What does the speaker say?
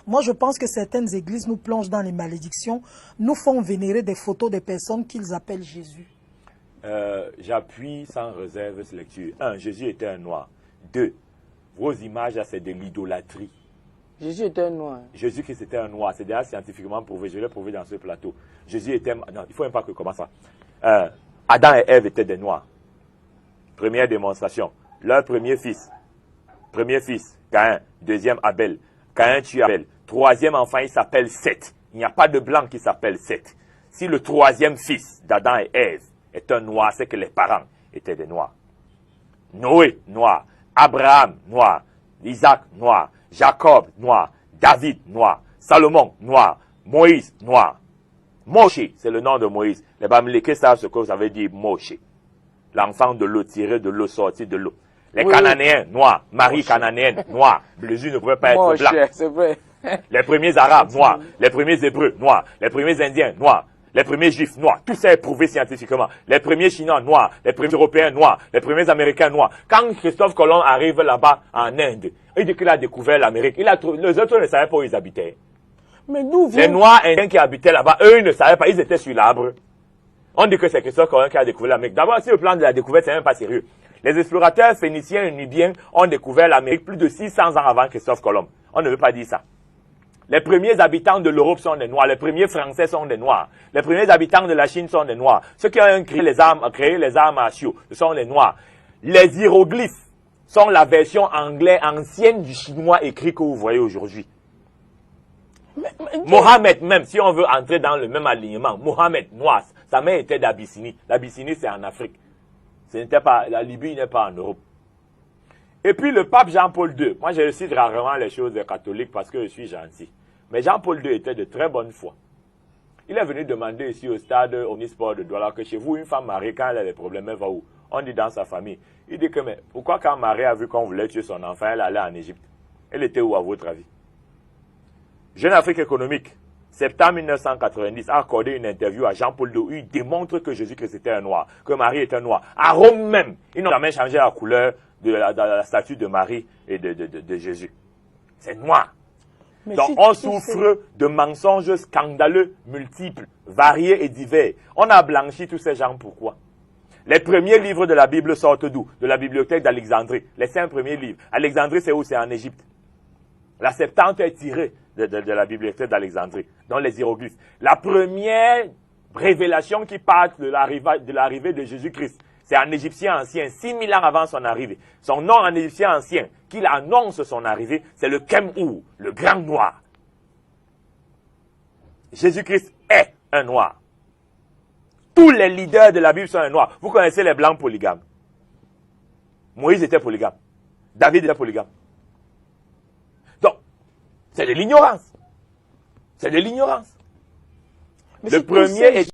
Moi, je pense que certaines églises nous plongent dans les malédictions, nous font vénérer des photos des personnes qu'ils appellent Jésus. J'appuie sans réserve cette lecture. 1. Jésus était un noir. 2. Vos images, c'est de l'idolâtrie. Jésus était un noir. Jésus-Christ était un noir. C'est déjà scientifiquement prouvé. Je l'ai prouvé dans ce plateau. Jésus était... Non, il ne faut même pas que je commence ça. Adam et Ève étaient des noirs. Première démonstration. Leur premier fils, Caïn. Deuxième, Abel. Caïn tue Abel. Troisième enfant, il s'appelle Seth. Il n'y a pas de blanc qui s'appelle Seth. Si le troisième fils d'Adam et Ève est un noir, c'est que les parents étaient des noirs. Noé, noir. Abraham, noir. Isaac, noir. Jacob, noir. David, noir. Salomon, noir. Moïse, noir. Moshe, c'est le nom de Moïse. Les Bamileke savent ce que ça veut dire Moshe. L'enfant de l'eau, tiré de l'eau, sorti de l'eau. Les Cananéens, noirs. Marie cananéenne, noire. Jésus ne pouvait pas être blanc. C'est vrai. Les premiers Arabes, noirs. Les premiers Hébreux, noirs. Les premiers Indiens, noirs. Les premiers Juifs, noirs. Tout ça est prouvé scientifiquement. Les premiers Chinois, noirs. Les premiers Européens, noirs. Les premiers Américains, noirs. Quand Christophe Colomb arrive là-bas en Inde, il dit qu'il a découvert l'Amérique. Les autres ne savaient pas où ils habitaient. Mais d'où vient... Les Noirs indiens qui habitaient là-bas, eux, ils ne savaient pas. Ils étaient sur l'arbre. On dit que c'est Christophe Colomb qui a découvert l'Amérique. D'abord, si le plan de la découverte, c'est même pas sérieux. Les explorateurs phéniciens et nubiens ont découvert l'Amérique plus de 600 ans avant Christophe Colomb. On ne veut pas dire ça. Les premiers habitants de l'Europe sont des Noirs. Les premiers Français sont des Noirs. Les premiers habitants de la Chine sont des Noirs. Ceux qui ont créé les arts martiaux, ce sont les Noirs. Les hiéroglyphes sont la version anglaise ancienne du chinois écrit que vous voyez aujourd'hui. Mohamed même, si on veut entrer dans le même alignement, Mohamed, noir, sa mère était d'Abyssinie. L'Abyssinie, c'est en Afrique. Ce n'était pas, la Libye n'est pas en Europe. Et puis le pape Jean-Paul II, moi je cite rarement les choses catholiques parce que je suis gentil. Mais Jean-Paul II était de très bonne foi. Il est venu demander ici au stade Omnisport de Douala que chez vous, une femme mariée, quand elle a des problèmes, elle va où? On dit dans sa famille. Il dit que, mais pourquoi quand Marie a vu qu'on voulait tuer son enfant, elle allait en Égypte? Elle était où à votre avis? Jeune Afrique économique, septembre 1990, a accordé une interview à Jean-Paul II où il démontre que Jésus-Christ était un noir, que Marie est un noir. À Rome même, ils n'ont jamais changé la couleur de la statue de Marie et de Jésus. C'est noir. Mais donc on souffre de mensonges scandaleux, multiples, variés et divers. On a blanchi tous ces gens, pourquoi? Les premiers livres de la Bible sortent d'où? De la bibliothèque d'Alexandrie. Les 5 premiers livres. Alexandrie, c'est où? C'est en Égypte. La Septante est tirée de la bibliothèque d'Alexandrie, dans les hiéroglyphes. La première révélation qui part de l'arrivée de Jésus-Christ, c'est en égyptien ancien, 6000 ans avant son arrivée. Son nom en égyptien ancien, qu'il annonce son arrivée, c'est le Kem-Ou, le grand noir. Jésus-Christ est un noir. Tous les leaders de la Bible sont un noir. Vous connaissez les blancs polygames. Moïse était polygame. David était polygame. Donc, c'est de l'ignorance. C'est de l'ignorance. Le premier est